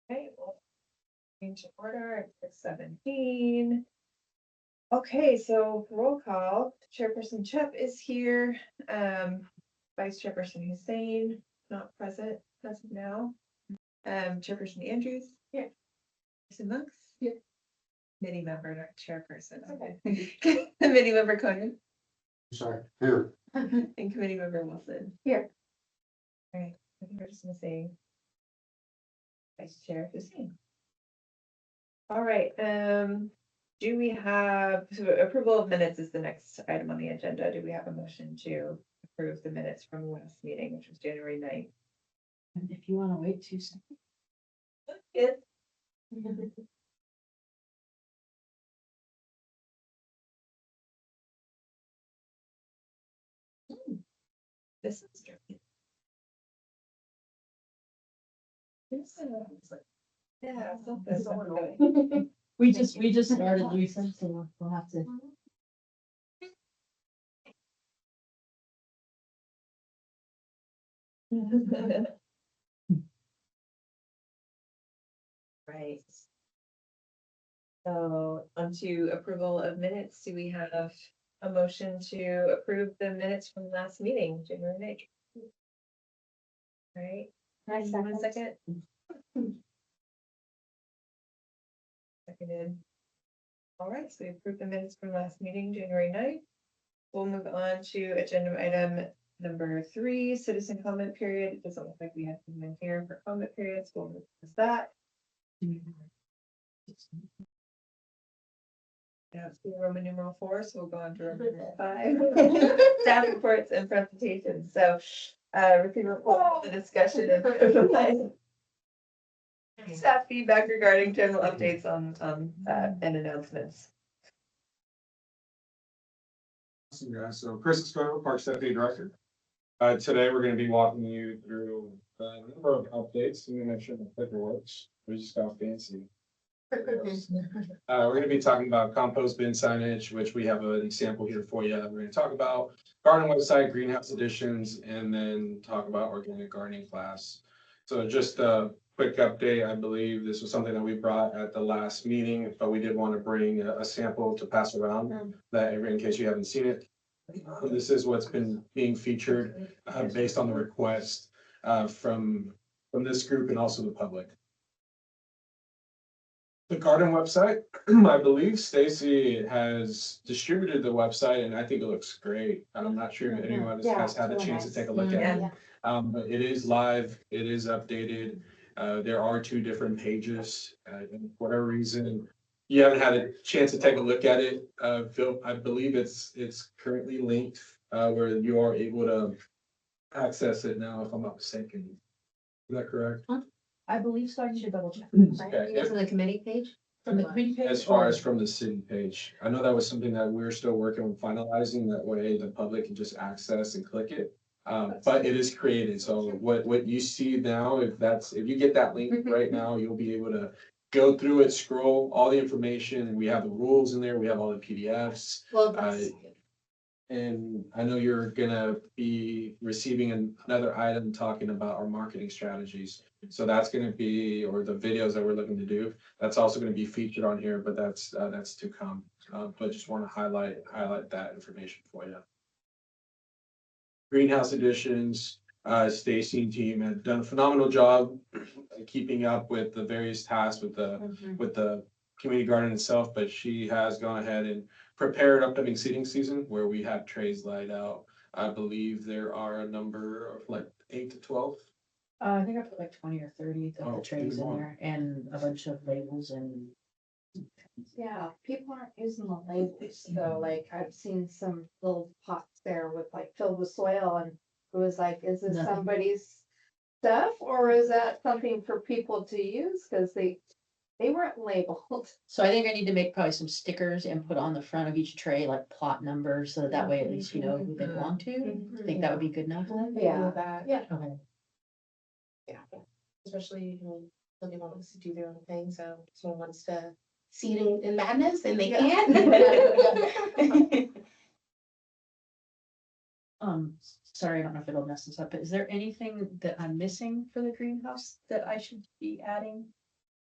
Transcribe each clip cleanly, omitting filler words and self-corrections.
Okay, well, change of order at 6:17. Okay, so roll call, Chairperson Chep is here, Vice Chairperson Hussein, not present as of now. Chairperson Andrews. Here. Person Monks. Here. Committee member, not chairperson. Okay. Committee member Conan. Sorry, here. And committee member Wilson. Here. All right, I think we're just missing Vice Chair Hussein. All right, do we have, so approval of minutes is the next item on the agenda. Do we have a motion to approve the minutes from the last meeting, which was January 9th? And if you wanna wait 2 seconds. Good. This is true. Yeah. something. We just started Lisa, so we'll have to. Right. So onto approval of minutes, do we have a motion to approve the minutes from last meeting, January 9th? Right, Nice. 1 second. Seconded. All right, so we approved the minutes from last meeting, January 9th. We'll move on to agenda item number 3, citizen comment period. It doesn't look like we have anyone here for comment periods. We'll move to that. Yeah, it's Roman numeral 4, so we'll go on to Roman numeral 5. Staff reports and presentations. So, receive report, the discussion and staff feedback regarding general updates on and announcements. Awesome, guys. So Chris Escoto, Parks Deputy Director. Today, we're gonna be walking you through a number of updates. Let me make sure the clicker works. We just got fancy. We're gonna be talking about compost bin signage, which we have an example here for you. We're gonna talk about garden website, greenhouse additions, and then talk about organic gardening class. So just a quick update. I believe this was something that we brought at the last meeting, but we did want to bring a sample to pass around that in case you haven't seen it. This is what's been being featured based on the request from this group and also the public. The garden website, I believe Stacy has distributed the website and I think it looks great. I'm not sure if anyone has had a chance to take a look at it. But it is live, it is updated. There are 2 different pages. And for whatever reason, you haven't had a chance to take a look at it. Phil, I believe it's currently linked where you are able to access it now, if I'm not mistaken. Is that correct? I believe so, I should double check. Okay. You guys on the committee page? From the committee page? As far as from the city page, I know that was something that we're still working on finalizing. That way the public can just access and click it. But it is created. So what you see now, if you get that link right now, you'll be able to go through it, scroll all the information, and we have the rules in there. We have all the PDFs. Well, that's, And I know you're gonna be receiving another item talking about our marketing strategies. So that's gonna be, or the videos that we're looking to do, that's also gonna be featured on here, but that's to come. But just want to highlight that information for you. Greenhouse additions, Stacy and team have done a phenomenal job keeping up with the various tasks with the community garden itself, but she has gone ahead and prepared upcoming seeding season where we have trays laid out. I believe there are a number of like 8 to 12. I think I put like 20 or 30 of Oh, the trays even in more. there and a bunch of labels and. Yeah, people aren't using the labels, so like I've seen some little pots there with like filled with soil and it was like, is this Nothing. somebody's stuff or is that something for people to use? Cause they weren't labeled. So I think I need to make probably some stickers and put on the front of each tray, like plot numbers, so that way at least you know who they belong to. Think that would be good enough? Yeah. yeah, Okay. especially when somebody wants to do their own thing, so if someone wants to seed in madness and they can. Sorry, I don't know if it'll mess this up, but is there anything that I'm missing for the greenhouse that I should be adding?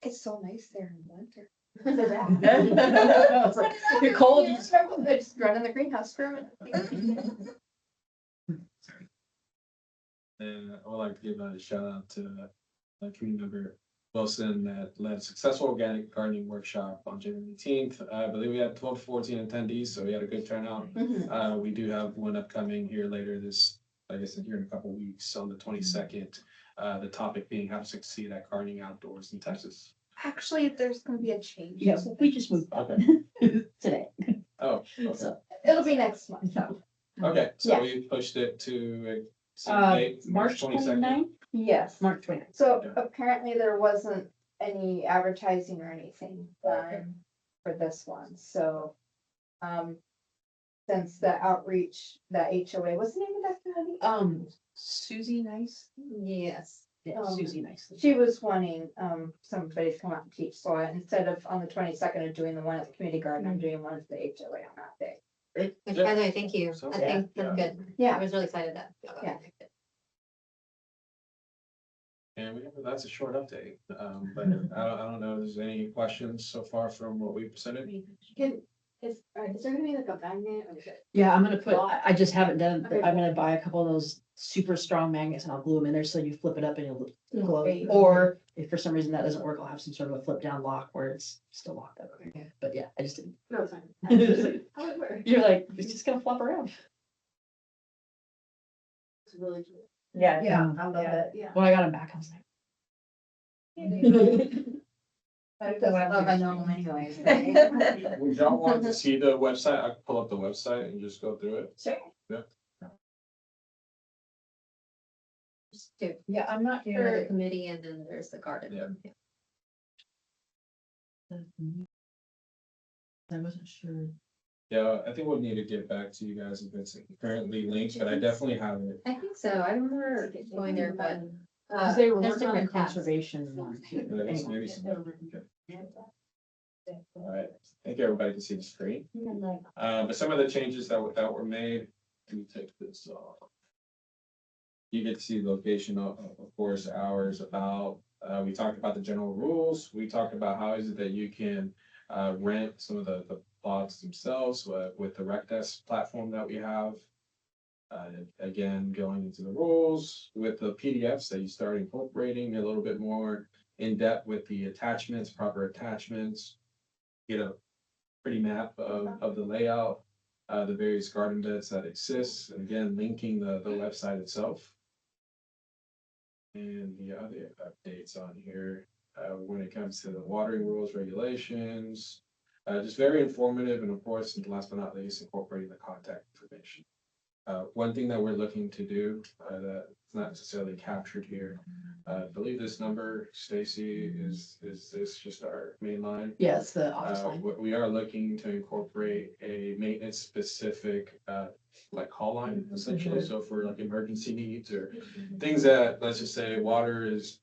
It's so nice there in the winter. It's like, you're cold, you just. I just run in the greenhouse for a minute. Sorry. And I would like to give a shout out to community member Wilson that led a successful organic gardening workshop on January 18th. I believe we had 12 to 14 attendees, so we had a good turnout. We do have one upcoming here later this, I guess, here in a couple weeks on the 22nd. The topic being how to succeed at gardening outdoors in Texas. Actually, there's gonna be a change. Yeah, to we that. just moved Okay. today. Oh, okay. So, It'll be next month, though. Okay, so Yeah. we pushed it to a date, March 29th. Yes. March 29th. So Yeah. apparently there wasn't any advertising or anything done for this one, so. Since the outreach, the HOA, what's the name of that committee? Susie Nice? Yes. Yeah, Susie Nice. She was wanting, somebody to come out and teach, so instead of on the 22nd of doing the one at the community garden, I'm doing one at the HOA on that day. Which, Yeah. by the way, thank you. So- I think Yeah. that's good. I Yeah, was really excited that. Yeah. And that's a short update, but I don't know if there's any questions so far from what we presented. Is there gonna be like a magnet or is it? Yeah, I'm gonna put, I just haven't done, it, but Okay. I'm gonna buy a couple of those super strong magnets and I'll glue them in there so you flip it up and it'll glow. Great. Or if for some reason that doesn't work, I'll have some sort of a flip down lock where it's still locked up. Okay. But yeah, I just didn't. No, it's fine. I was just like, how would it work? You're like, it's just gonna flop around. It's really cool. Yeah. yeah, I love Yeah. it. Yeah. When I got them back, I was like. I love I know them anyways. Would y'all want to see the website? I can pull up the website and just go through it. Sure. Just do. Yeah, I'm not The sure. committee and then there's the garden. Yeah. I wasn't sure. Yeah, I think we'll need to get back to you guys if it's currently linked, but I definitely have it. I think so. I remember going there, but. Cause they were there's working on the different tabs. conservation one too. Maybe Anyway. some- All right, I think everybody can see the screen. But some of the changes that were made, let me take this off. You get to see the location of course, hours, about, we talked about the general rules, we talked about how is it that you can rent some of the plots themselves with the RecDesk platform that we have. Again, going into the rules with the PDFs that you start incorporating a little bit more in depth with the attachments, proper attachments. Get a pretty map of the layout, the various garden beds that exist, and again, linking the website itself. And the other updates on here, when it comes to the watering rules, regulations, just very informative, and of course, and last but not least, incorporating the contact information. One thing that we're looking to do, that's not necessarily captured here, I believe this number, Stacy, is this just our main line? Yeah, it's the office line. We are looking to incorporate a maintenance specific, like call line essentially, so for like emergency needs or things that, let's just say, water is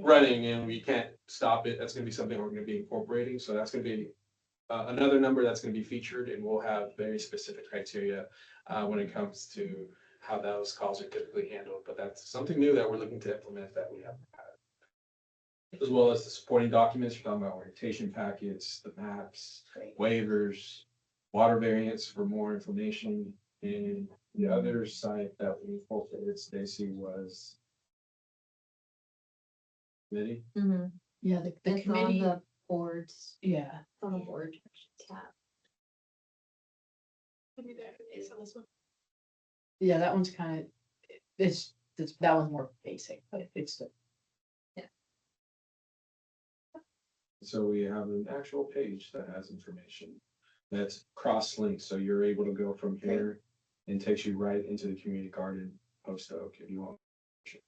running and we can't stop it, that's gonna be something we're gonna be incorporating, so that's gonna be another number that's gonna be featured, and we'll have very specific criteria when it comes to how those calls are typically handled, but that's something new that we're looking to implement that we haven't had. As well as the supporting documents, you're talking about orientation packets, the maps, waivers, water variants for more information. And the other site that we incorporated, Stacy, was committee. Mhm. Yeah, the It's on committee, the boards, yeah, on the board tab. It's on this one. yeah, that one's kind of, that one's more basic, but it's the. So we have an actual page that has information that's cross-linked, so you're able to go from here and takes you right into the community garden post oak if you want.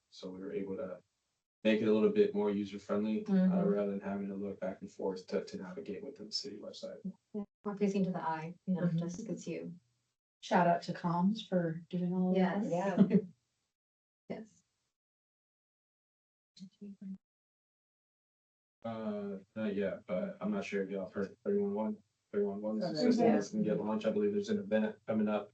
So we were able to make it a little bit more user-friendly, rather than having to look back and forth to navigate within the city website. More pleasing to the eye, you know, just gets you. Shout out to Comms for doing all of that. Yes. Yeah. Yes. Not yet, but I'm not sure if y'all have heard 311. 311 Oh, is a system yeah. that's gonna get launched. I believe there's an event coming up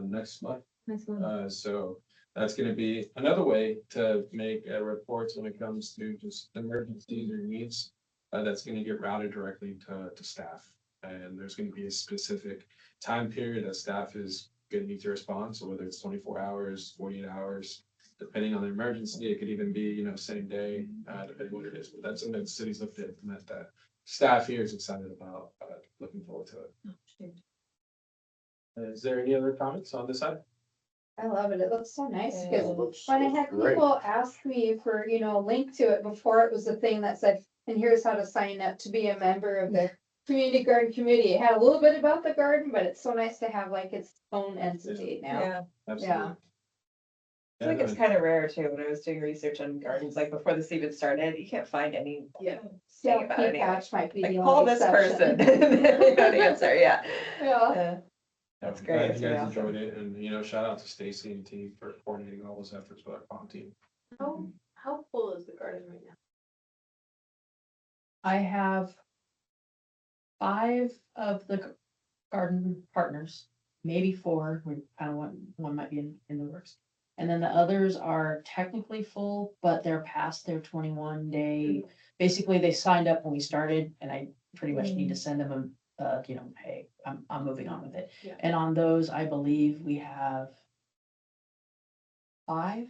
next month, Nice one. So that's gonna be another way to make reports when it comes to just emergencies or needs. That's gonna get routed directly to staff. And there's gonna be a specific time period that staff is gonna need to respond. So whether it's 24 hours, 48 hours, depending on the emergency, it could even be, same day, depending what it is. But that's something that the city's looked at and that staff here is excited about, looking forward to it. Is there any other comments on this side? I love it. It looks so nice Yeah, because it when I had great. people ask me for, a link to it before, it was a thing that said, and here's how to sign up to be a member of the community garden committee. It had a little bit about the garden, but it's so nice to have like its own entity now. Yeah, Absolutely. I think it's kind of rare too, when I was doing research on gardens, like before this even started, you can't find any. Yeah. Yeah, Saying about it anyway. Patch might be Like, the call only this person. exception. They got an answer, yeah. Yeah. That's I'm great. glad It's you really guys awesome. enjoyed it, and shout out to Stacy and team for coordinating all those efforts with our pond team. How full is the garden right now? I have 5 of the garden partners, maybe 4, we kind of one might be in the works. And then the others are technically full, but they're past their 21-day. Basically, they signed up when we started and I pretty much need to send them hey, I'm moving on with it. Yeah. And on those, I believe we have 5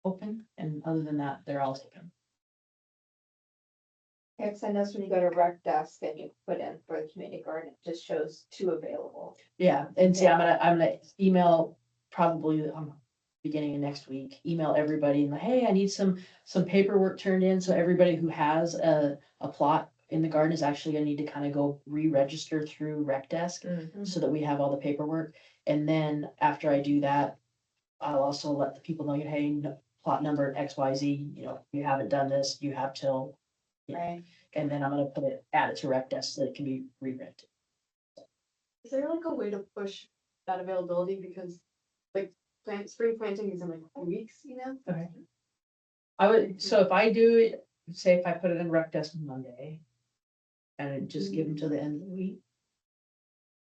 open, and other than that, they're all taken. Yeah, 'cause I noticed when you go to rec desk and you put in for the community garden, it just shows 2 available. Yeah, and see, I'm gonna email probably beginning of next week, email everybody and hey, I need some paperwork turned in. So everybody who has a plot in the garden is actually gonna need to kind of go re-register through Rec Desk so that we have all the paperwork. And then after I do that, I'll also let the people know, hey, plot number XYZ, you haven't done this, you have till. Yeah. Right. And then I'm gonna add it to Rec Desk so that it can be re-rented. Is there like a way to push that availability? Because like spring planting is in like 3 weeks, Okay. I would, so if I do it, say if I put it in Rec Desk Monday. And just give them to the end of the week.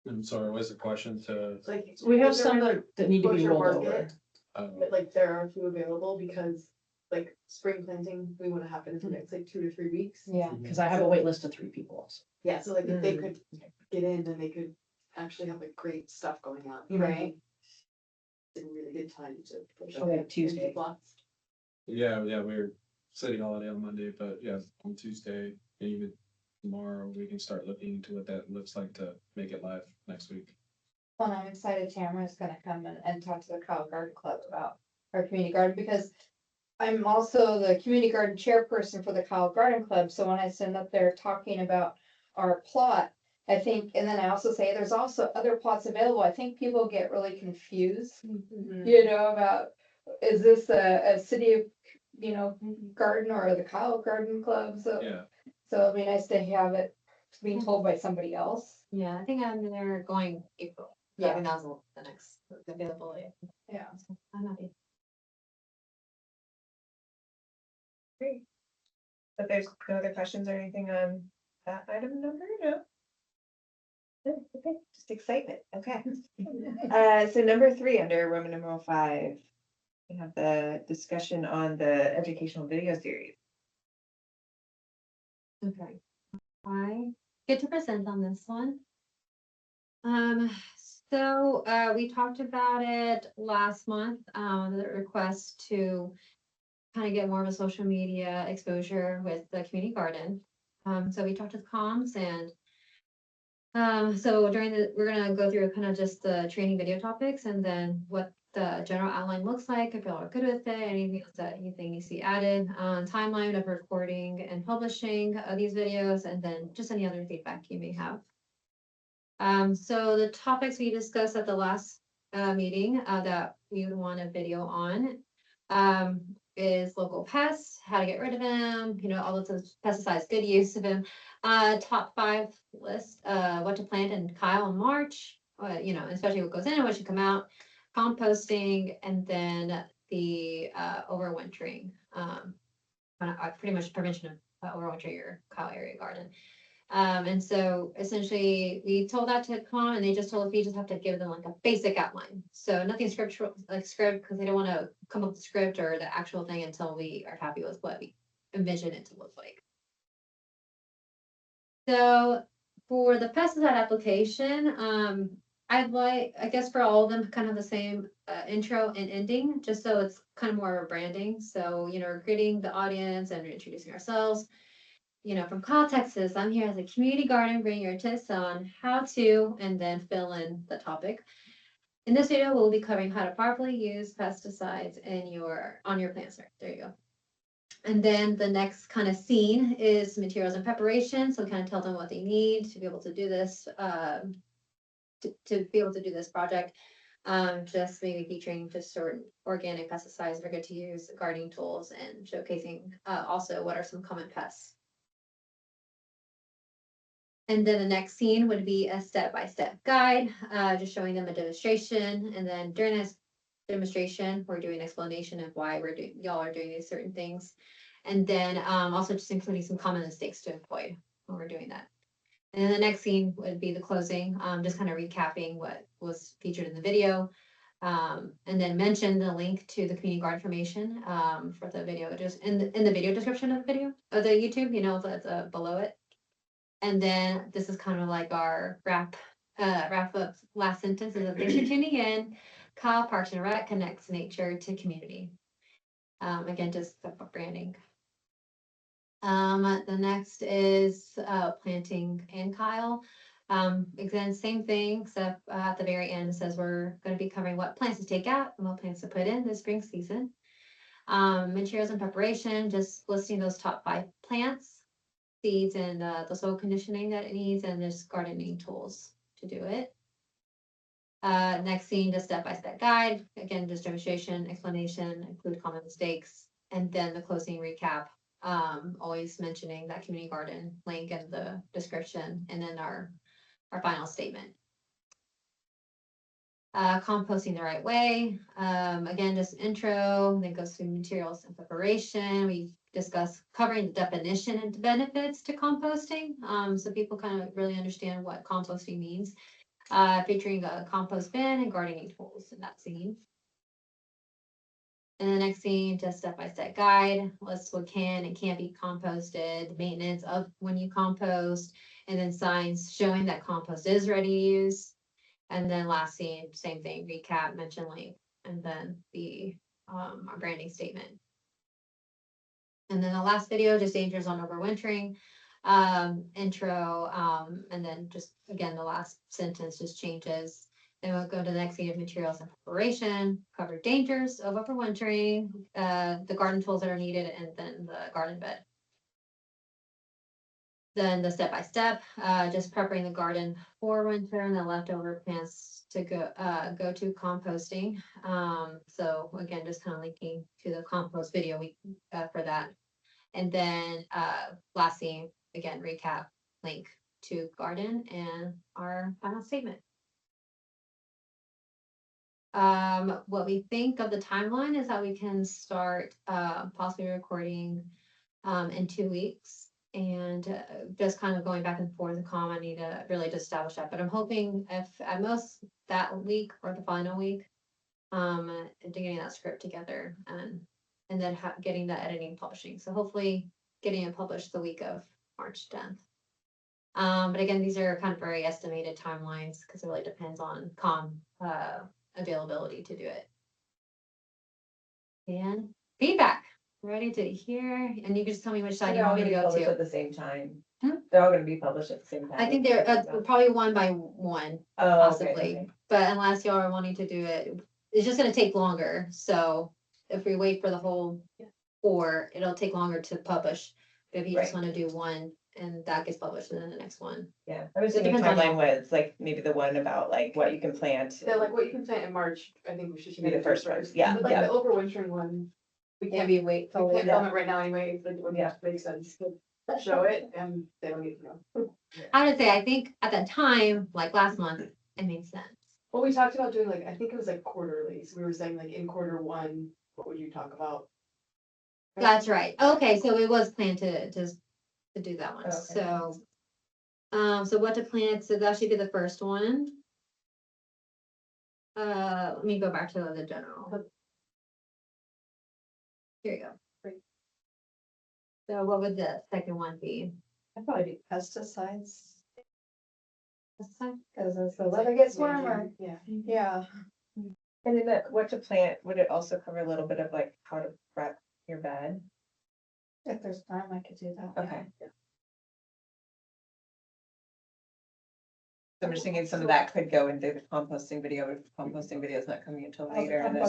I'm sorry, what's the question to? Like. We have is there a some way to that need to push be or rolled market over. That like there are a few available because like spring planting, we want to happen in the next like 2 to 3 weeks. Yeah. Cause I have a wait list of 3 people also. Yeah, so like if they could get in, then they could actually have like great stuff going on. Right. It's a really good time to push. Okay, out Tuesday. plots. Yeah, we're city holiday on Monday, but yeah, on Tuesday, and even tomorrow, we can start looking into what that looks like to make it live next week. Well, I'm excited Tamara's gonna come and talk to the Kyle Garden Club about our community garden, because I'm also the community garden chairperson for the Kyle Garden Club, so when I send up there talking about our plot, I think, and then I also say there's also other plots available, I think people get really confused, about, is this a city of, garden or the Kyle Garden Club, so. Yeah, So it'd be nice to have it being told by somebody else. Yeah, I think I'm there going April. Yeah. I think that's the next available. Yeah. So I'm happy. Great. But there's no other questions or anything on that item number, no? No, okay, just excitement, okay. So number 3, under Roman numeral 5, we have the discussion on the educational video series. Okay. I get to present on this one. So we talked about it last month, the request to kind of get more of a social media exposure with the community garden. So we talked to the comms and so we're gonna go through kind of just the training video topics and then what the general outline looks like, if y'all are good with it, anything else that you think needs to be added, timeline of recording and publishing these videos, and then just any other feedback you may have. So the topics we discussed at the last meeting that we would want a video on is local pests, how to get rid of them, all of those pesticides, good use of them. Top 5 list, what to plant in Kyle in March, especially what goes in and what should come out, composting, and then the overwintering. Pretty much prevention of overwintering your Kyle area garden. And so essentially, we told that to come on, and they just told us we just have to give them like a basic outline. So nothing scriptural, like script, because they don't want to come up with a script or the actual thing until we are happy with what we envision it to look like. So for the pesticide application, I'd like, I guess for all of them, kind of the same intro and ending, just so it's kind of more of a branding. So, we're greeting the audience and introducing ourselves. From Kyle, Texas, I'm here as a community garden, bringing your tips on how to, and then fill in the topic. In this video, we'll be covering how to properly use pesticides on your plants. There you go. And then the next kind of scene is materials and preparation. So kind of tell them what they need to be able to do this, to be able to do this project. Just maybe featuring just certain organic pesticides that are good to use, gardening tools, and showcasing also what are some common pests. And then the next scene would be a step-by-step guide, just showing them a demonstration. And then during this demonstration, we're doing an explanation of why y'all are doing these certain things. And then also just including some common mistakes to avoid when we're doing that. And then the next scene would be the closing, just kind of recapping what was featured in the video. And then mention the link to the community garden information for the video, just in the video description of the video, of the YouTube, that's below it. And then this is kind of like our wrap up last sentence is that thanks for tuning in. Kyle Parks and Rec connects nature to community. Again, just the branding. The next is planting and Kyle. Again, same thing, except at the very end, it says we're going to be covering what plants to take out and what plants to put in this spring season. Materials and preparation, just listing those top 5 plants, seeds, and the soil conditioning that it needs, and just gardening tools to do it. Next scene, just step-by-step guide. Again, just demonstration, explanation, include common mistakes, and then the closing recap. Always mentioning that community garden link in the description, and then our final statement. Composting the right way. Again, just intro, then goes through materials and preparation. We discuss covering the definition and benefits to composting. So people kind of really understand what composting means. Featuring a compost bin and gardening tools in that scene. And the next scene, just step-by-step guide, lists what can and can't be composted, maintenance of when you compost, and then signs showing that compost is ready to use. And then last scene, same thing, recap, mention link, and then the our branding statement. And then the last video, just dangers on overwintering, intro, and then just again, the last sentence just changes. Then we'll go to the next scene of materials and preparation, cover dangers of overwintering, the garden tools that are needed, and then the garden bed. Then the step-by-step, just preparing the garden for winter, and the leftover plants to go to composting. So again, just kind of linking to the compost video for that. And then last scene, again, recap, link to garden, and our final statement. What we think of the timeline is that we can start possibly recording in 2 weeks. And just kind of going back and forth and I need to really just establish that. But I'm hoping if at most that week or the final week, getting that script together and then getting the editing publishing. So hopefully getting it published the week of March 10th. But again, these are kind of very estimated timelines because it really depends on availability to do it. And feedback. Ready to hear, and you can just tell me which side you They're all want me to gonna be go published to. at the same time. Hmm? They're all gonna be published at the same time. I think they're probably one by one, Oh, okay, possibly, okay. but unless y'all are wanting to do it, it's just gonna take longer. So if we wait for the whole 4, it'll take longer to publish. If you just Right. want to do one and that gets published, and then the next one. Yeah, I was It thinking depends on timeline was like maybe the one about like what you can plant. Yeah, like what you can plant in March, I think we should. Be the first one, yeah, But like yeah. the overwintering one, we Can't can't, be wait till we can't later. film it right now anyway, but it would Yeah. make sense to show it and they don't need to know. I would say, I think at that time, like last month, it made sense. Well, we talked about doing like, I think it was like quarterly, so we were saying like in quarter 1, what would you talk about? That's right. Okay, so it was planned to do that one. Okay. So So what to plant, so that should be the first one. Let me go back to the general. Here you go. So what would the second one be? I'd probably do pesticides, This time? cause as the weather gets warmer, Yeah. yeah. And then the what to plant, would it also cover a little bit of like how to prep your bed? If there's time, I could do that. yeah. Okay. So I'm just thinking some of that could go into the composting video, if composting video is not coming until later. and then-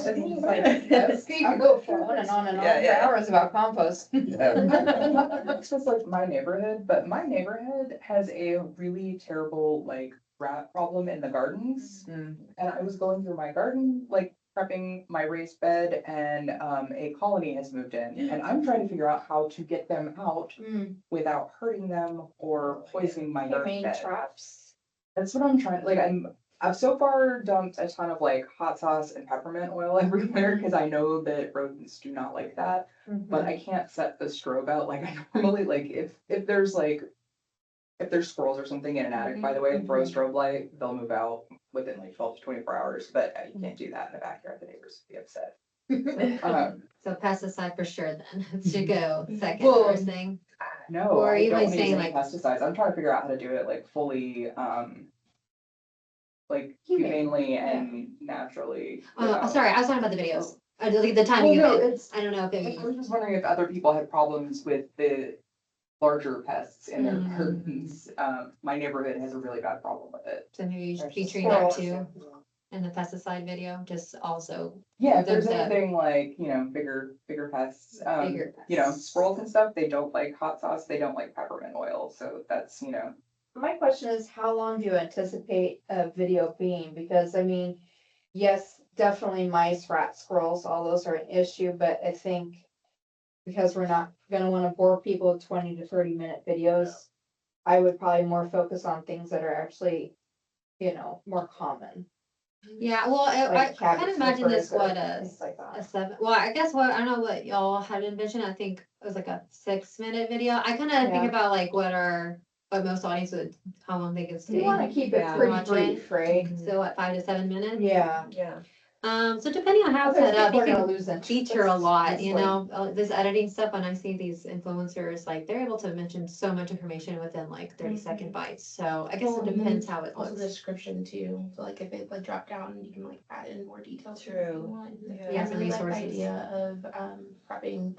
You could go for on and on and on Yeah, for yeah. hours about compost. It's just like my neighborhood, but my neighborhood has a really terrible like rat problem in the gardens. Mm. And I was going through my garden, like prepping my raised bed and a colony has moved in. And I'm trying to figure out how to get them out without hurting them or poisoning my You garden mean bed. traps? That's what I'm trying, like, I've so far dumped a ton of like hot sauce and peppermint oil everywhere, cause I know that rodents do not like that. But I can't set the strobe out like I normally, like, if there's like, if there's squirrels or something in an attic, by the way, throw a strobe light, they'll move out within like 12 to 24 hours, but you can't do that in the backyard, the neighbors would be upset. So pesticide for sure then, should go second Well, first thing. No, Or I you don't might wanna say, use any like- pesticides, I'm trying to figure out how to do it like fully, like Humane, humanely and naturally. Sorry, I was talking about the videos, the timing Well, of no, it, it's, I don't know if I it. was just wondering if other people had problems with the larger pests in their Mm. gardens. My neighborhood has a really bad problem with it. So maybe you should There's featuring that squirrels. too in the pesticide video, just also Yeah, if There's there's a- anything like, bigger pests, bigger. squirrels and stuff, they don't like hot sauce, they don't like peppermint oil, so that's, My question is, how long do you anticipate a video being? Because I mean, yes, definitely mice, rats, squirrels, all those are an issue, but I think because we're not gonna wanna bore people with 20 to 30-minute videos, I would probably more focus on things that are actually, more common. Yeah, well, I Like kind cabbage of imagine this, slippers or what, things like a that. 7, well, I guess what, I don't know what y'all had envisioned, I think it was like a 6-minute video. I kind of think Yeah. about like what most audience would, how long they could stay. You wanna keep it Yeah. pretty Watch it. brief, right? So what, 5 to 7 minutes? Yeah. Yeah. So depending on how it's Otherwise set up, people you are gonna can lose interest. feature a lot, you Honestly. know, this editing stuff, when I see these influencers, like, they're able to mention so much information within like 30-second bites, so I guess Well, it and then depends how it Also the looks. description too, so like if it like drop down, you can like add in more details. if True. you want. Yeah. I really like the Resources. idea of prepping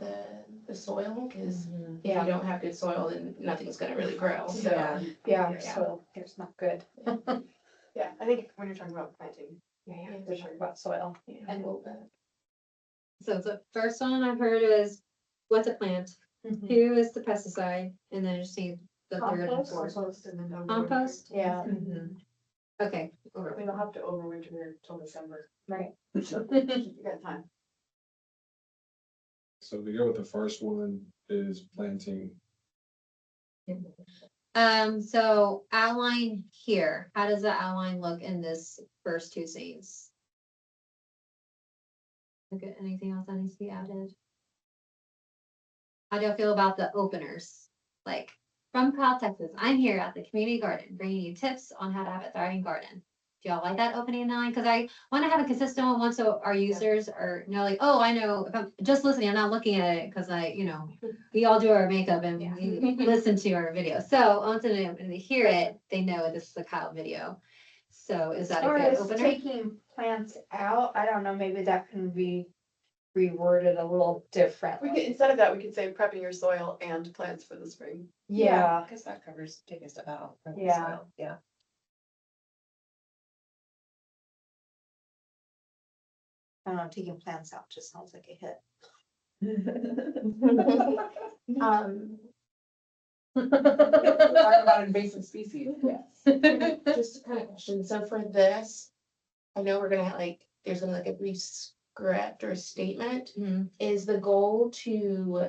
the soil, cause Mhm. if you don't have good soil, then nothing's gonna really grow, so. Yeah. Yeah, Yeah. soil here's not good. Yeah, I think when you're talking about planting, Yeah, We're talking about soil. and we'll, So the first one I've heard is what to plant, who is the pesticide, and then I just need the third and Compost? fourth. compost and then. Compost? Yeah, Mhm. Okay. We don't have to overwinter here till December. right. You got time. So we go with the first one is planting. So outline here, how does the outline look in this first two scenes? Look at anything else that needs to be added? How do you feel about the openers? Like, from Kyle, Texas, I'm here at the community garden, bringing you tips on how to have a thriving garden. Do y'all like that opening line? Cause I wanna have a consistent one, so our users are, like, oh, I know, if I'm just listening, I'm not looking at it, cause we all do our makeup and we listen to our video. So I want them to, when they hear it, they know this is a Kyle video. So is that a Or good as opener? taking plants out, I don't know, maybe that can be reworded a little We could, differently. instead of that, we could say prepping your soil and plants for the spring. Yeah, Cause that covers taking stuff out. from the Yeah. soil. Yeah. I don't know, taking plants out just sounds like a hit. Talk about invasive species, yes. just kind of question, so for this, I know we're gonna there's gonna be like a brief script or statement. Mhm. Is the goal to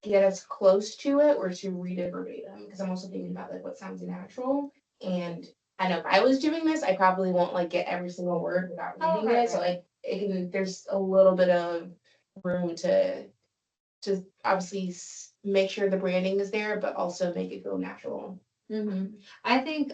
get us close to it or to read it verbatim? Because I'm also thinking about like what sounds natural. And I know if I was doing this, I probably won't like get every single word without Oh, reading right, it. So like there's a little bit of room to obviously make sure the branding is there, but also make it feel natural. I think,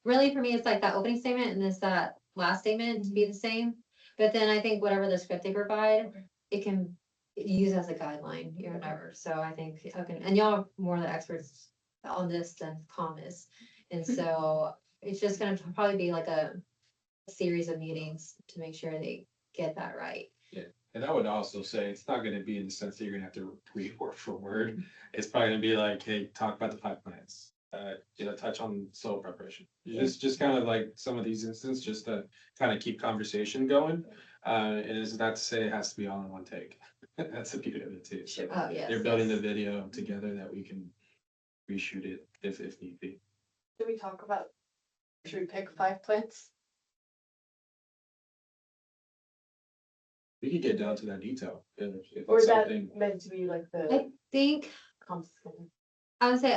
really for me, it's like that opening statement and this, that last statement to be the same. But then I think whatever the script they provide, it can use as a guideline, or whatever. So I think, okay, and y'all are more the experts on this than Com is. And so it's just gonna probably be like a series of meetings to make sure they get that right. And I would also say, it's not gonna be in the sense that you're gonna have to read word for word. It's probably gonna be like, hey, talk about the 5 plants. Touch on soil preparation. Just kind of like some of these instances, just to kind of keep conversation going. And it's not to say it has to be all in one take. That's the beauty of it too. So Oh, yes. they're building the video together that we can reshoot it if need be. Did we talk about, should we pick 5 plants? We could get down to that detail. If Or it's is that something. meant to be like I the think, comps? I would say,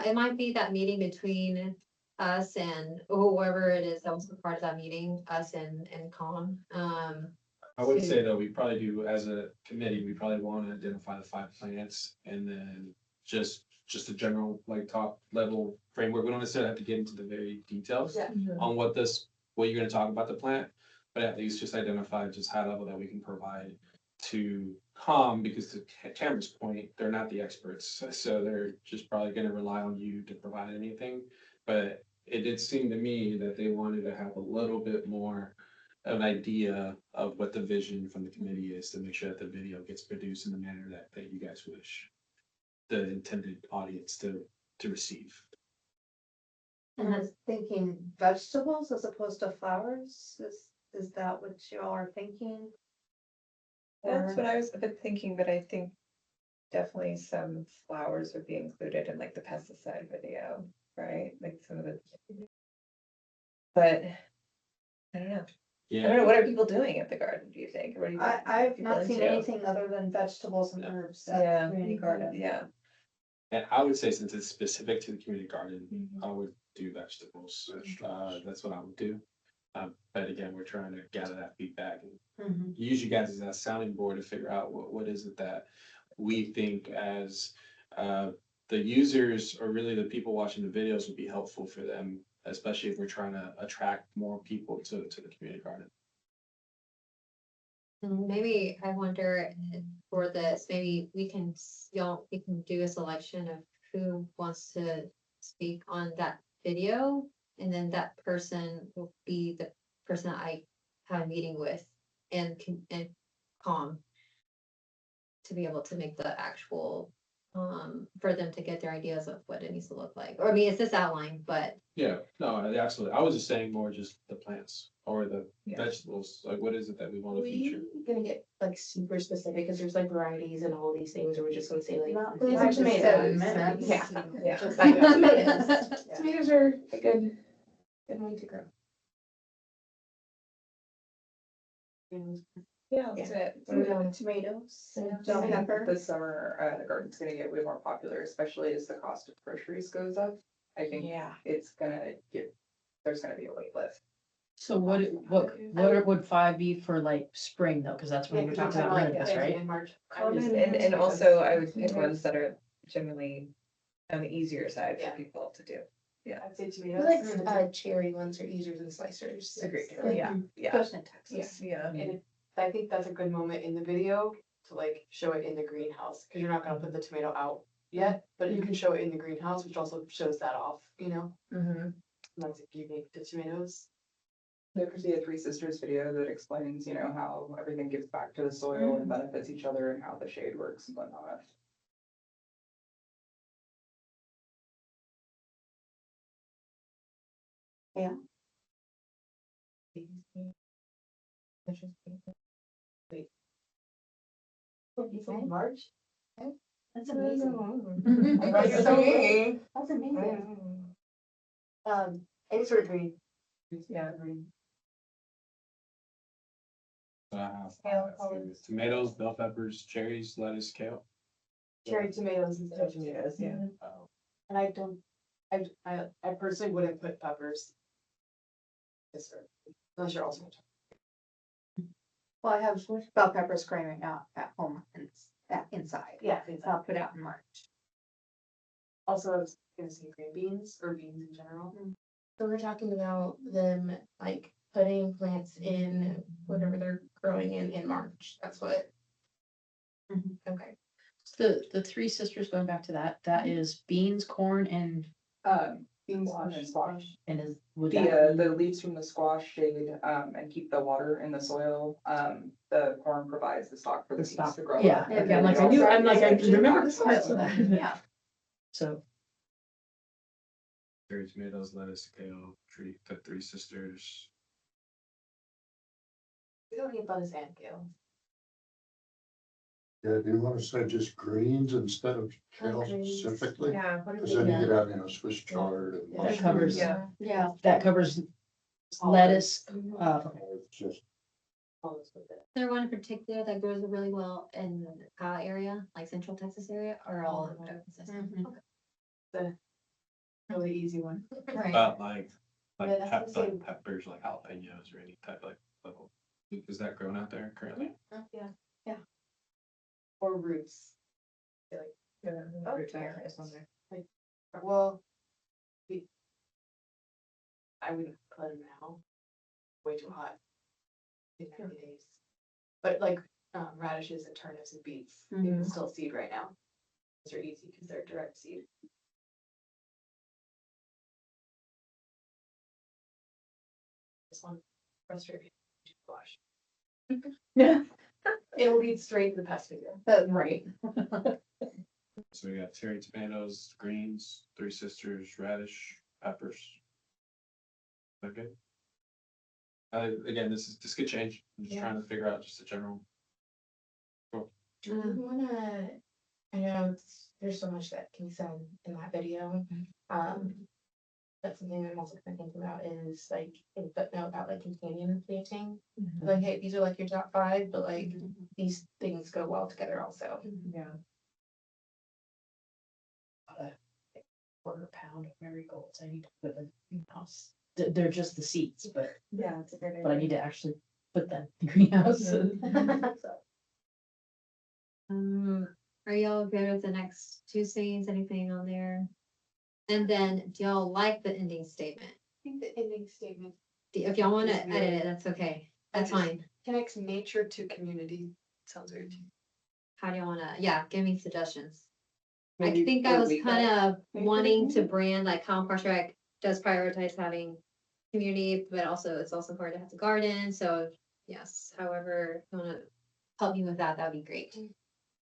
it might be that meeting between us and whoever it is that was a part of that meeting, us and Com. I would say though, we probably do, as a committee, we probably want to identify the 5 plants and then just a general like top level framework. We don't necessarily have to get into the very details Yeah. on what you're gonna talk about the plant, but at least just identify just high level that we can provide to Com, because to Tamara's point, they're not the experts, so they're just probably gonna rely on you to provide anything. But it did seem to me that they wanted to have a little bit more of an idea of what the vision from the committee is to make sure that the video gets produced in the manner that you guys wish the intended audience to receive. And I was thinking vegetables as opposed to flowers, is that what you all are thinking? That's what I was a bit thinking, but I think definitely some flowers would be included in like the pesticide video, right? Like some of the. But I don't know. I don't know, what are people doing at the garden, do you think? What do you think? I've people not seen into? anything other than vegetables and herbs at Yeah. the community garden. Yeah. And I would say, since it's specific to the community garden, Mhm. I would do vegetables. That's what I would do. But again, we're trying to gather that feedback and Mhm. use you guys as a sounding board to figure out what is it that we think as the users, or really the people watching the videos, would be helpful for them, especially if we're trying to attract more people to the community garden. Maybe I wonder for this, maybe we can do a selection of who wants to speak on that video. And then that person will be the person I have a meeting with and Com. To be able to make the actual, for them to get their ideas of what it needs to look like. Or I mean, it's this outline, but Yeah, no, absolutely. I was just saying more just the plants or the Yeah. vegetables, like what is it that we want to feature? We gonna get like super specific, cause there's like varieties and all these things, or we're just gonna say like. Not these for are like 7 tomatoes. minutes. Yeah. Yeah. Just like tomatoes. Tomatoes are a good way to grow. Yeah, that's it. What are we doing? Tomatoes, Yeah. bell I think pepper. this summer, the garden's gonna get way more popular, especially as the cost of groceries goes up. I think Yeah. it's gonna there's gonna be a wait list. So what would 5 be for like spring though? Cause that's when we're talking about harvest, right? In March. Common, and also I would pick ones that are generally on the easier side for Yeah. people to do. I'd say I tomatoes. like cherry ones are easier than slicers. Agreed. Like, Yeah, yeah, Especially in Texas. yeah. And I think that's a good moment in the video to like show it in the greenhouse, cause you're not gonna put the tomato out yet, but you can show it in the greenhouse, which also shows that off, Mm-hmm. and that's unique to tomatoes. There could be a Three Sisters video that explains, how everything gives back to the soil and benefits each other and how the shade works and whatnot. March? That's amazing. That's so amazing. That's amazing. Any sort of green. Yeah. Kale, tomatoes, bell peppers, cherries, lettuce, kale. Cherry tomatoes and stuff. Tomatoes, yeah. And I don't, I personally wouldn't put peppers. This early, unless you're also. Well, I have bell peppers growing right now at home and inside. Yeah. I'll put out in March. Also, I was gonna say green beans or beans in general. So we're talking about them like putting plants in whatever they're growing in March. That's what. Mhm. Okay. The Three Sisters, going back to that, that is beans, corn, and Beans and then squash. is, would The, that the be? leaves from the squash shade, and keep the water in the soil. The corn provides the stock for the The seeds stock, to grow. yeah, And okay, I'm like, then I knew, also I'm like, I essentially remember back to parts of soil. that. Yeah. So, Cherry tomatoes, lettuce, kale, the Three Sisters. We don't need lettuce and kale. Yeah, do you want to say just greens instead of kale greens. specifically? Yeah. what do Because we then do? you get out, Swiss chard and. that covers, Yeah. Yeah. that covers lettuce, It's just, Is there one in particular that grows really well in the area, like central Texas area, or all of them? Mhm. Really easy one. Right. Like Yeah, that's the same. peppers, like jalapenos or any type like level. Is that grown out there currently? Or roots. Well. I wouldn't plant them now. Way too hot. In 90 days. But like, radishes and turnips and beets, you can still seed right now. Those are easy because they're direct seed. This one, frustrating, squash. Yeah. It'll lead straight to the pest figure. Right. So we got cherry tomatoes, greens, Three Sisters, radish, peppers. Okay. Again, this could change. I'm just Yeah. trying to figure out just a general. Do you wanna, I know there's so much that can be said in that video. That's something I'm also kind of thinking about is like a footnote about like companion planting. Like, hey, these are like your top 5, but like these things go well together also. Yeah. quarter pound of marigolds, I need to put in the greenhouse. They're just the seeds, but Yeah, it's a good idea. I need to actually put them in the greenhouse. Are y'all good with the next 2 scenes, anything on there? And then, do y'all like the ending statement? I think the ending statement If y'all wanna Is edit really- it, that's okay, that's just- fine. connects nature to community. Sounds weird. How do you wanna, yeah, give me suggestions. I Maybe think I what was we kind of maybe wanting we to brand like Colin Parshak does prioritize having community, but also it's also important to have the garden, so yes, however, you wanna help me with that, that'd be great.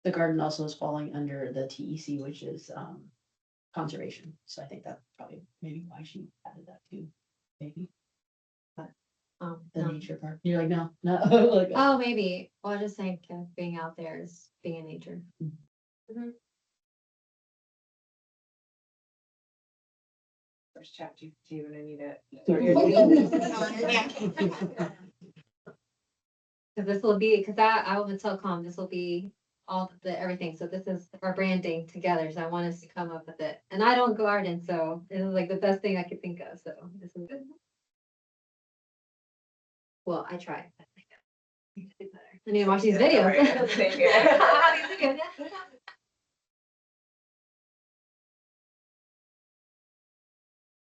The garden also is falling under the TEC, which is conservation, so I think that's probably maybe why she added that too, maybe, the No. nature part. You're like, no, no, like, Oh, maybe, well, I just think being out there is being in nature. There's ChatGPT when I need it. Cause this will be, cause I will tell Com, this will be all the, everything, so this is our branding together, so I want us to come up with it. And I don't garden, so this is like the best thing I could think of, so this is good. Well, I try. I need to watch these videos. Same here.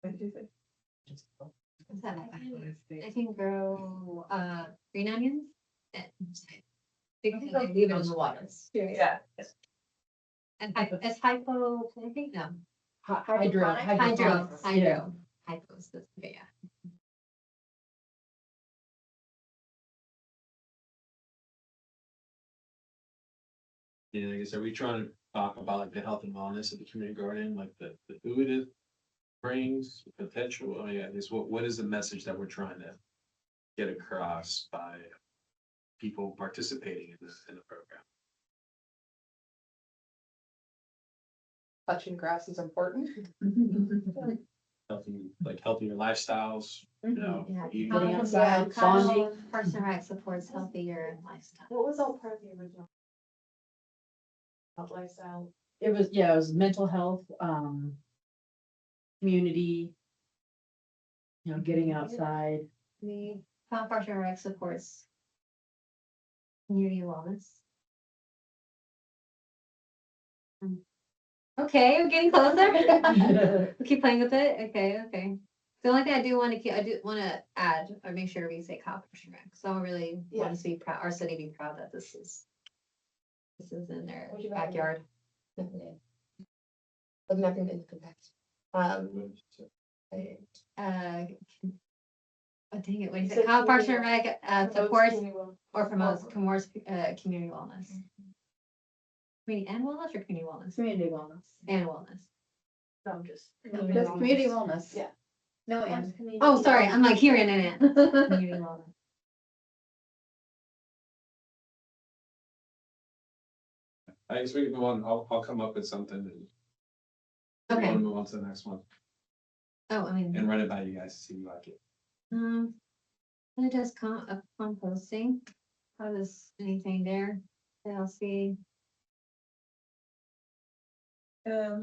What did you say? What's that? I can grow, green onions. and- Leave it in the water. Yeah. And it's hypo, I think, no, hydro, hydroponics, yeah. hypos, yeah. Yeah, I guess, are we trying to talk about like the health and wellness of the community garden, like the food it brings, potential, I mean, I guess, what is the message that we're trying to get across by people participating in the program? Touching grass is important. Healthy, like healthier lifestyles, you know, Yeah. eating. Getting outside, Kyle bonding. Parks and Rec supports healthier lifestyle. What was all part of the original? Health lifestyle. It was mental health, community, getting outside. The Kyle Parks and Rec supports community wellness. Okay, we're getting closer. We'll keep playing with it. Okay. The only thing I do want to keep, I do want to add or make sure we say Kyle Parks and Rec. So I really want us to be proud, our city be proud that this is in their What'd you rather? backyard. But nothing in the context. Oh, dang it, when you You said said Kyle Parks and community Rec, supports or promotes community wellness. Community and wellness or community wellness? Community wellness. And wellness. No, just. Just community wellness. Yeah. No, and. Oh, sorry, I'm like hearing in it. Community wellness. I guess we can move on. I'll come up with something. And we Okay. want to move on to the next one Oh, I mean, and run it by you guys to see if you like it. it does composting. How does anything there? I'll see. I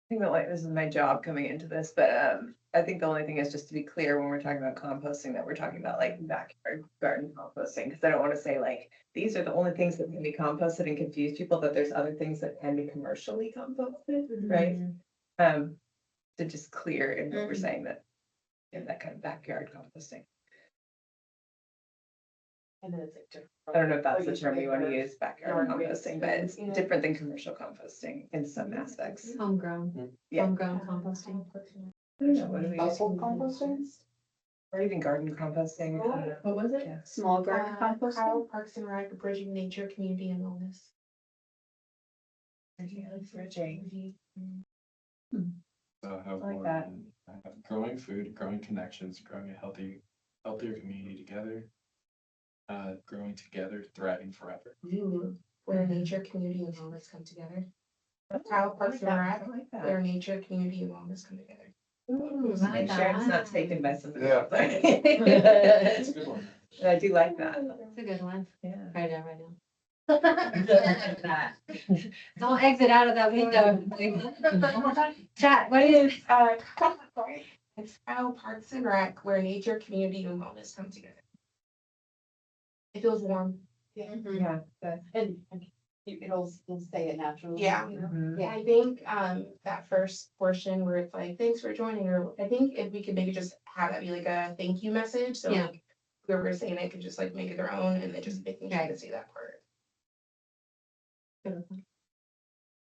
think that like this is my job coming into this, but I think the only thing is just to be clear when we're talking about composting, that we're talking about like backyard garden composting, because I don't want to say like, these are the only things that can be composted and confuse people, that there's other things that can be commercially composted, right? So just clear in what we're saying, that in that kind of backyard composting. And then it's like different. I don't know if that's Like the you term you want to said, use, backyard yard waste, composting, but it's you know? different than commercial composting in some aspects. Homegrown, Yeah. homegrown composting. I don't know, what do we use? Household composting? Or even garden composting. What was it? Yeah. Small garden Kyle composting? Parks and Rec, bridging nature, community and wellness. Bridging. So how I like that. growing food, growing connections, growing a healthier community together. Growing together, thriving forever. Where nature, community and wellness come together. Kyle Parks and Rec, where nature, community and wellness come together. Just I make like sure it's that. not taken by somebody Yeah. else. It's a good one. I do like that. It's a good one. Yeah. Write it down right now. Don't exit out of that window. Chat, what is? It's Kyle Parks and Rec, where nature, community and wellness come together. It feels warm. Yeah. And it'll say it naturally. Yeah. Mhm. Yeah, I think that first portion where it's like, thanks for joining, or I think if we could maybe just have that be like a thank you message, so Yeah. like whoever's saying it could just like make it their own and then just making sure Right. to say that part.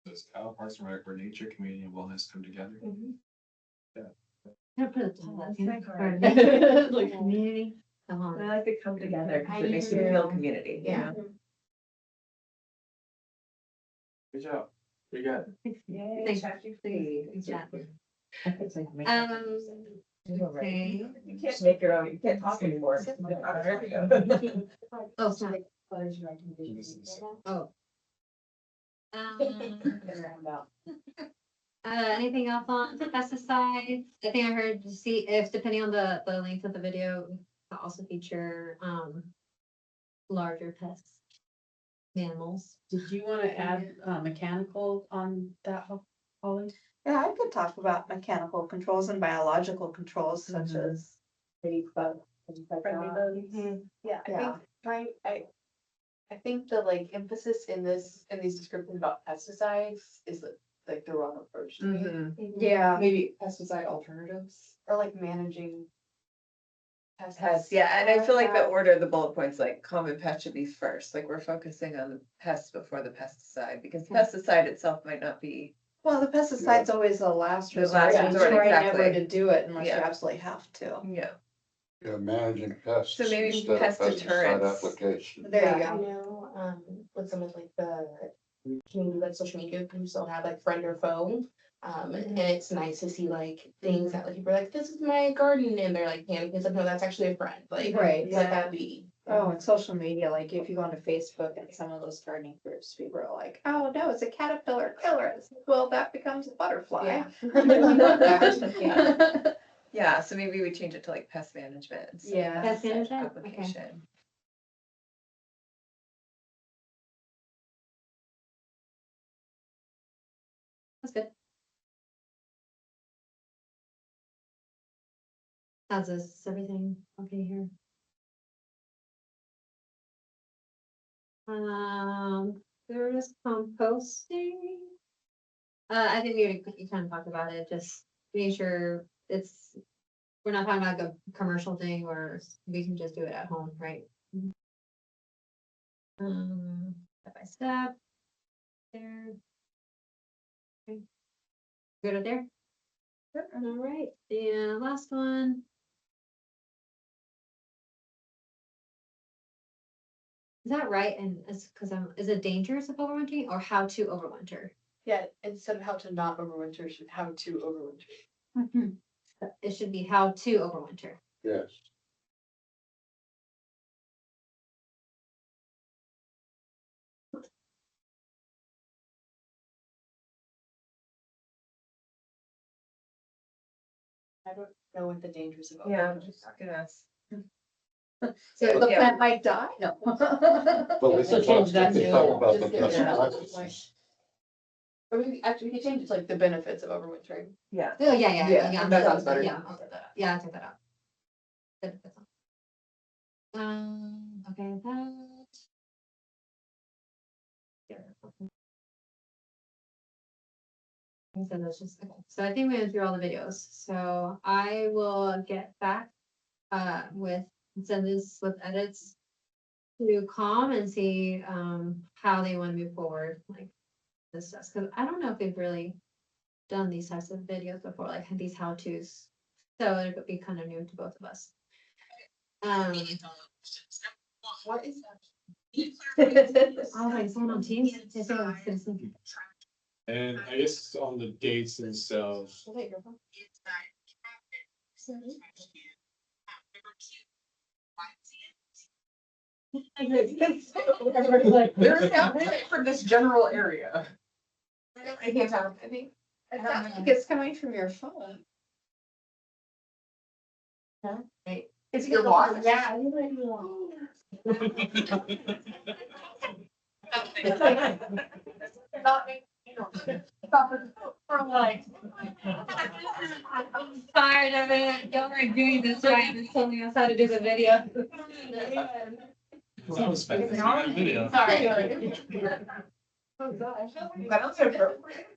This Kyle Parks and Rec, where nature, community, and wellness come together. Gotta put a top, That's you know, like or hard. like community. Come I on. like to come together I because it do makes you too. feel community. you Yeah. know? Good job. You got it. Yay, Thanks. ChatGPT. Chat. Okay. Okay. You can't make your own, you can't talk anymore. There we go. Oh, sorry. This is- Oh. Anything else on pesticides? I think I heard to see if depending on the length of the video, to also feature, larger pests. Mammals. Did you want to add mechanical on that, Holly? Yeah, I could talk about mechanical controls and biological controls such Mhm. as ladybug. Friendly bugs. Yeah, Yeah. I think the like emphasis in these descriptions about pesticides is like the wrong approach to me. Mhm. Yeah. Maybe pesticide alternatives or like managing. Pests, yeah, and I feel like the order of the bullet points, like common pest should be first, like we're focusing on the pest before the pesticide, because pesticide itself might not be. Well, the pesticide's always the last The resort. last and resort, try never exactly. to do it unless you Yeah. absolutely have to. Yeah. Yeah, managing pests. So maybe instead of pest pesticide deterrence. Application. There you Yeah, I go. know, with some of like the community, like social media groups, they'll have like friend or foe. And it's nice to see like things that like people are like, this is my garden, and they're like panicking, it's like, no, that's actually a friend, like. Right. Let that be. Oh, and social media, like if you go onto Facebook and some of those gardening groups, people are like, oh, no, it's a caterpillar killer. It's- Well, that becomes a butterfly. Yeah. Yeah, so maybe we change it to like pest management. instead of Yeah. Pest pesticide management? Okay. Application. That's good. How's this, everything okay here? There's composting. I think we kind of talked about it, just making sure we're not talking about like a commercial thing or we can just do it at home, right? Step by step. There. Okay. Good up there? All right, and last one. Is that right? And it's because is it dangerous of overwintering or how to overwinter? Yeah, instead of how to not overwinter, should how to overwinter. It should be how to overwinter. Yes. I don't know what the dangers of Yeah, I'm overwintering just are. gonna ask. So the Yeah. plant might die? No. But we So can change that we can to- talk about the Just get best it out. practices. Or we actually could change it to like the benefits of overwintering. Yeah. Oh, yeah. Yeah, that sounds better. Yeah, I'll set that up. yeah, I took that out. Good, that's all. Okay, that. So that's just, okay. So I think we went through all the videos, so I will get back with, send this with edits to COM and see how they want to move forward, like this stuff, because I don't know if we've really done these types of videos before, like these how-tos. So it would be kind of new to both of us. What is that? Oh, like someone on Teams? Yes, I was gonna say. And I guess on the dates themselves, Is that your phone? There's nothing for this general area. I can't tell, I think. It sounds like it's coming from your phone. Right. Is it your watch? Yeah. Not me, you know. For like. I'm tired of it. Y'all are doing this right and telling us how to do the video. that was fast. We got a video. Sorry. Oh, gosh. That was appropriate.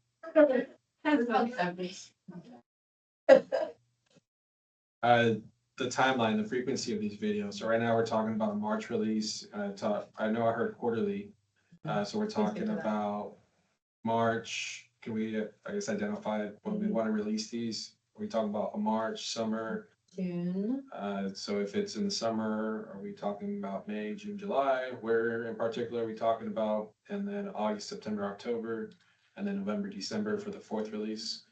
The timeline, the frequency of these videos. So right now we're talking about a March release. I know I heard quarterly. So we're talking about March. Can we, I guess, identify when we want to release these? Are we talking about a March, summer? June. So if it's in the summer, are we talking about May, June, July? Where in particular are we talking about? And then August, September, October, and then November, December for the fourth release.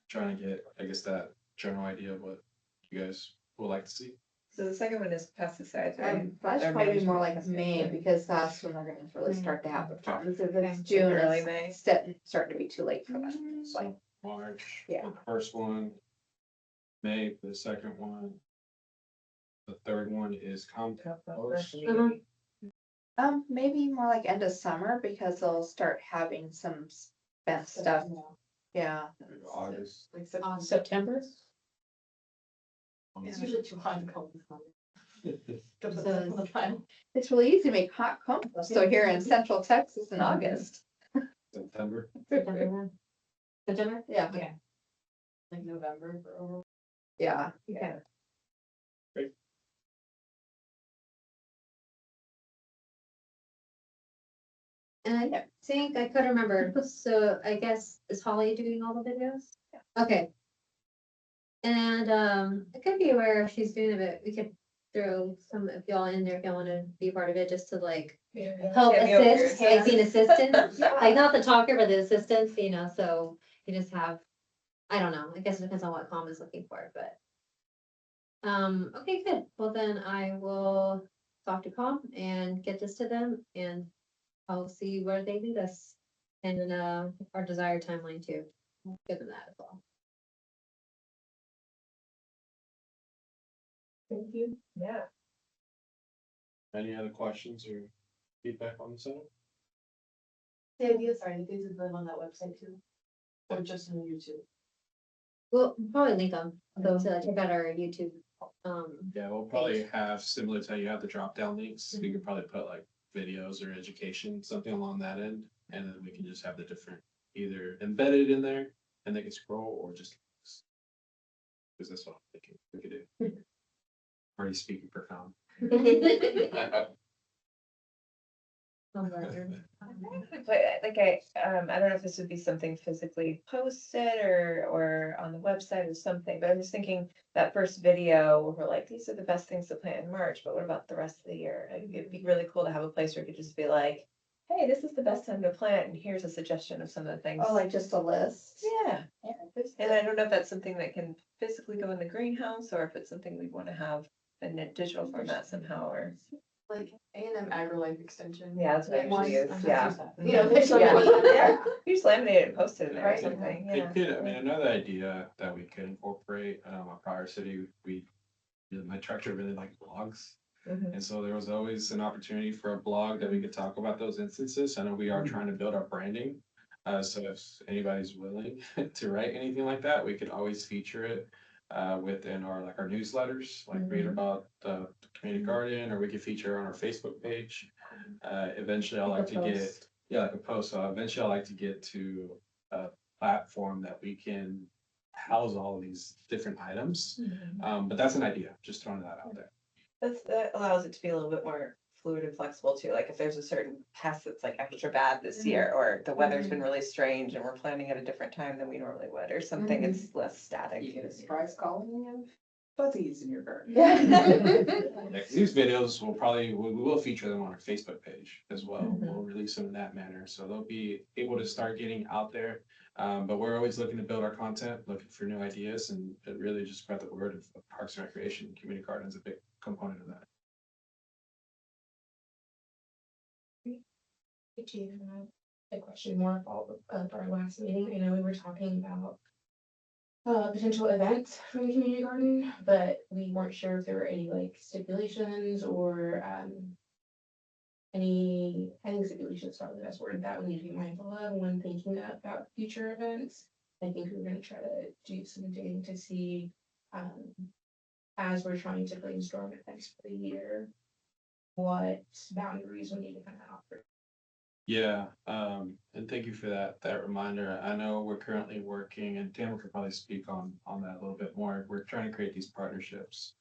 Trying to get, I guess, that general idea of what you guys would like to see. So the second one is pesticides, right? That's Or probably more management. like May, because that's when they're gonna really start to have the problems. If it's Okay. June, Early it's May. starting to be too late for that. It's like, March Yeah. for the first one, May for the second one. The third one is compost. maybe more like end of summer, because they'll start having some spent stuff, yeah. August. Like September? It's usually too hot to come. So- It's really easy to make hot compost, so here in central Texas in August. September. September. September? Yeah. Okay. Like November for over. Yeah. Yeah. And I think I could remember, so I guess, is Holly doing all the videos? Okay. And, it could be where she's doing it, but we could throw some of y'all in there if y'all wanna be part of it, just to like help assist, like be an assistant. Like not the talker, but the assistant, you know, so you just have, I don't know, I guess it depends on what Com is looking for, but. Okay, good. Well, then I will talk to Com and get this to them and I'll see where they do this. And then, our desired timeline too. Give them that as well. Thank you. Yeah. Any other questions or feedback on the center? The idea, sorry, the things that live on that website too. Or just on YouTube. We'll probably link them, those that check out our YouTube. Yeah, we'll probably have similar to how you have the drop down links. We could probably put like videos or education, something along that end. And then we can just have the different either embedded in there and they can scroll or just. Because that's what I'm thinking we could do. Already speaking profound. But like I don't know if this would be something physically posted or on the website or something, but I'm just thinking that first video where we're like, these are the best things to plant in March, but what about the rest of the year? Like, it'd be really cool to have a place where it could just be like, hey, this is the best time to plant, and here's a suggestion of some of the things. Oh, like just a list? Yeah, Yeah. and I don't know if that's something that can physically go in the greenhouse, or if it's something we'd wanna have in a digital format somehow, or. Like A&M AgriLife Extension. Yeah, that's what I One- usually use, I'm yeah. just- You know, there's so Yeah. many in there. You just laminate it and post it in there or Right. something, yeah. It could, I mean, another idea that we could incorporate, a prior city, my director really liked blogs. Mhm. And so there was always an opportunity for a blog that we could talk about those instances. I know we are trying to build our branding. So if anybody's willing to write anything like that, we could always feature it within our newsletters, like read about the community garden, or we could feature on our Facebook page. Eventually I'd like to get, like a post. So eventually I'd like to get to a platform that we can house all of these different items. But that's an idea, just throwing that out there. That allows it to be a little bit more fluid and flexible too, like if there's a certain pest that's like extra bad this year, or the weather's been really strange and we're planning at a different time than we normally would, or something, it's less static. You get a surprise colony of fuzzies in your garden. Yeah. Yeah, 'cause these videos we will feature them on our Facebook page as well. We'll release them in that manner, so they'll be able to start getting out there. But we're always looking to build our content, looking for new ideas, and really just spread the word of Parks and Recreation. Community garden is a big component of that. A question more of our last meeting. I know we were talking about potential events for the community garden, but we weren't sure if there were any like stipulations or I think stipulations is probably the best word that we need to be mindful of when thinking about future events. I think we're gonna try to do some digging to see as we're trying to brainstorm events for the year, what boundaries we need to kind of offer. Yeah, and thank you for that reminder. I know we're currently working, and Tamara could probably speak on that a little bit more. We're trying to create these partnerships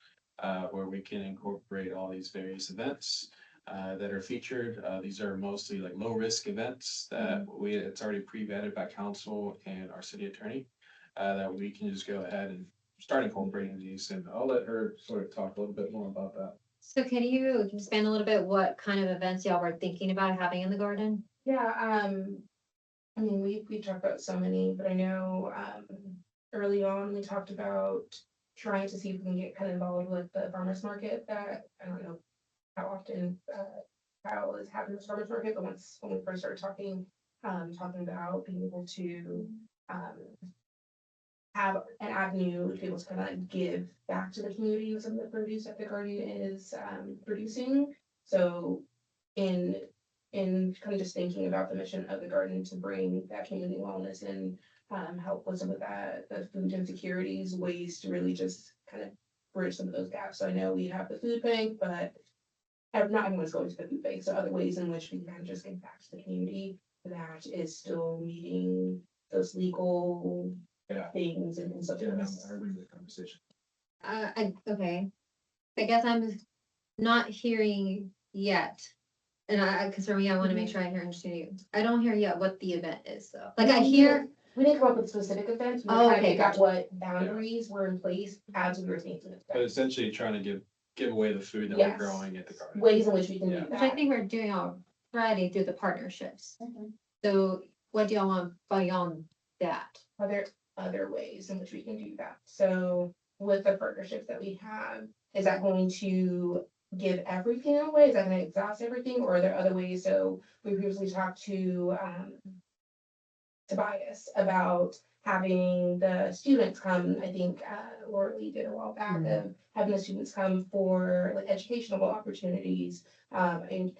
where we can incorporate all these various events that are featured. These are mostly like low risk events that it's already pre-vetted by council and our city attorney that we can just go ahead and start incorporating these. And I'll let her sort of talk a little bit more about that. So can you expand a little bit what kind of events y'all were thinking about having in the garden? Yeah, I mean, we talked about so many, but I know, early on, we talked about trying to see if we can get kind of involved with the farmer's market that, I don't know how often, Kyle is having this farmer's market, but when we first started talking about being able to, have an avenue to be able to kind of give back to the community some of the produce that the garden is, producing. So in kind of just thinking about the mission of the garden to bring that community wellness and help with some of that, the food insecurities, ways to really just kind of bridge some of those gaps. So I know we have the food bank, but not everyone's going to the food bank. So other ways in which we can kind of just give back to the community that is still meeting those legal things and such. Yeah, I remember the conversation. Okay. I guess I'm not hearing yet. And cause for me, I wanna make sure I hear understand you. I don't hear yet what the event is though. Like I hear, We didn't come up with specific events. We were Oh, trying to okay, figure out gotcha. what boundaries were in place as we were thinking of But events. essentially trying to give away the food that Yes. we're growing at the garden. Ways in which we can do Yeah. which I that. think we're doing already through the partnerships. So what do y'all want beyond that? Are there other ways in which we can do that? So with the partnerships that we have, is that going to give everything away? Is that gonna exhaust everything, or are there other ways? So we previously talked to Tobias about having the students come. I think Laura Lee did a while back of having the students come for like educational opportunities. I think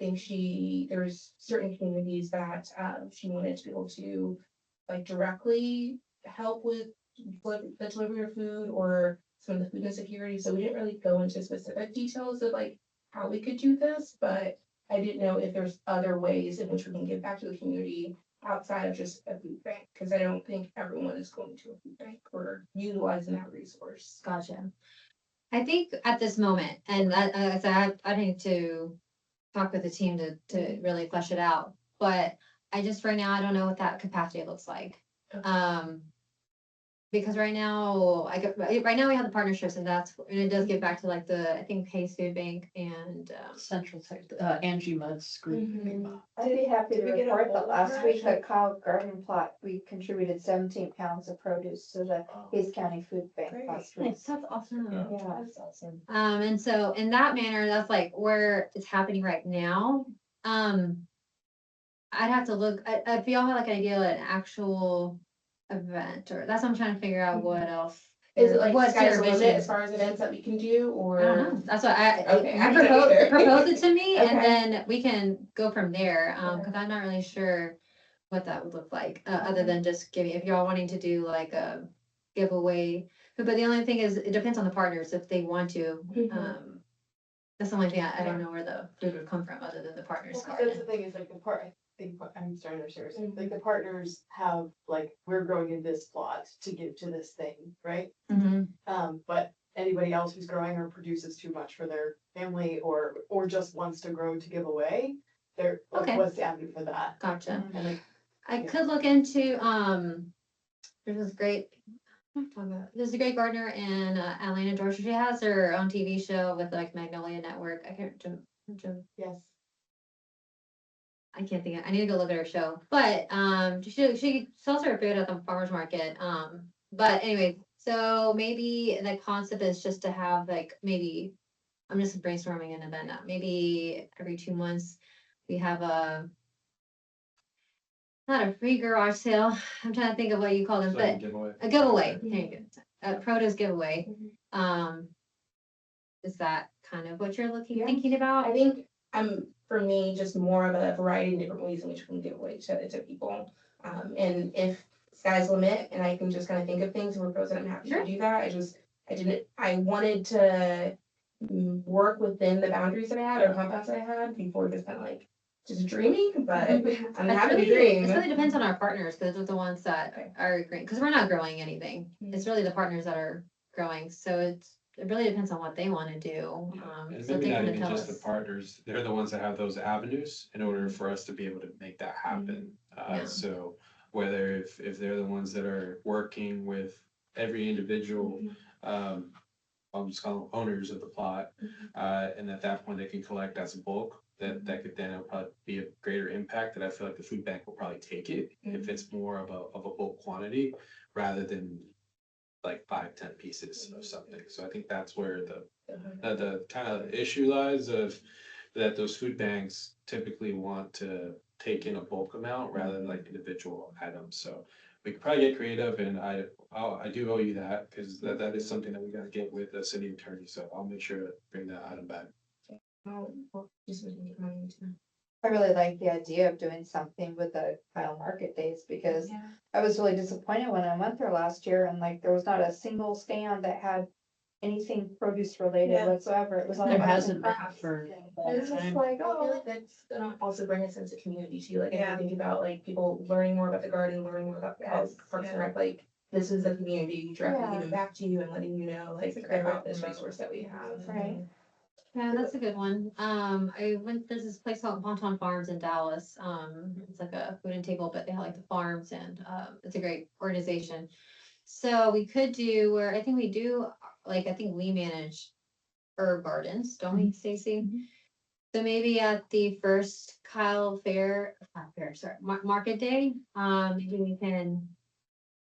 there's certain communities that she wanted to be able to like directly help with the delivery of food or some of the food insecurity. So we didn't really go into specific details of like how we could do this, but I didn't know if there's other ways in which we can give back to the community outside of just a food bank, because I don't think everyone is going to a food bank or utilizing that resource. Gotcha. I think at this moment, and I need to talk with the team to really flesh it out, but I just, right now, I don't know what that capacity looks like. Okay. Because right now, right now we have the partnerships and and it does get back to like I think Hayes Food Bank and, Central, Angie Mudd's group. Mhm. I'd be happy to Did we get a report that hold of last her? week at Kyle Garden Plot, we contributed 17 pounds of produce to the Hayes County Food Bank Great. last week. Nice, that's awesome. Yeah. That's awesome. And so in that manner, that's like where it's happening right now. I'd have to look, if y'all have like an idea of an actual event, or that's what I'm trying to figure out what else. Is it like what's sky's your the limit vision? as far as events that we can do, or? I don't know. That's what Okay, you I can propose, either. propose it to me and Okay. then we can go from there. Okay. Cause I'm not really sure what that would look like, other than just giving, if y'all wanting to do like a giveaway. But the only thing is, it depends on the partners if they want to. Mhm. That's the only thing I don't know where the food would come from other than the partners. That's the thing is like I think, I'm starting to understand, what you're saying. Like the partners have, like, we're growing in this plot to give to this thing, right? Mhm. But anybody else who's growing or produces too much for their family or just wants to grow to give away, they're, like, Okay. what's the avenue for that? Gotcha. And like, I Yeah. could look into, there's this great, there's a great gardener in Atlanta, Georgia. She has her own TV show with like Magnolia Network. yes. I can't think I need to go look at her show, but, she sells her food at the farmer's market. But anyway, so maybe the concept is just to have like, maybe, I'm just brainstorming an event, maybe every 2 months, we have not a free garage sale. I'm trying to think of what you call them, So I can but give away. a giveaway. There you go. A produce giveaway. Mhm. Is that kind of what you're Yeah. thinking about? I think, for me, just more of a variety of different ways in which we can give away to people. And if sky's the limit and I can just kind of think of things and propose it, I'm happy Sure. to do that. I wanted to work within the boundaries that I had or compounds that I had before just kind of like just dreaming, but I'm It's happy to really, dream. it really depends on our partners, because they're the ones that Okay. are growing, because we're not growing anything. It's really the partners that are growing, so it really depends on what they want to do. And So maybe they not kind of even tell just the us. partners, they're the ones that have those avenues in order for us to be able to make that happen. Yeah. So whether if they're the ones that are working with every individual, I'll just call them owners of the plot, and at that point they can collect as a bulk, that could then probably be a greater impact, that I feel like the food bank will probably take it if it's more of a bulk quantity rather than like 5-10 pieces of something. So I think that's where the kind of issue lies of that those food banks typically want to take in a bulk amount rather than like individual items. So we could probably get creative, and I do owe you that, because that is something that we gotta get with the city attorney. So I'll make sure to bring that item back. Just would need money to. I really like the idea of doing something with the Kyle Market Days because I was really disappointed when I went there last year and like there was not a single stand that had anything produce related Yeah. whatsoever. It was all There arts and hasn't been crafts. for a It's long just time. like, I feel like that's gonna also bring a sense of community too, like, if Yeah. you think about like people learning more about the garden, learning more about Yes, Parks and yeah. Rec, like, this is the community directly Yeah. giving back to you and letting you know, like, It's a great way about to this promote. resource that we have. Right. Yeah, that's a good one. There's this place called Bonton Farms in Dallas. It's like a food and table, but they have like the farms and, it's a great organization. So we could do where I think we do, like, I think we manage herb gardens, don't we, Stacy? So maybe at the first Kyle Market Day, maybe we can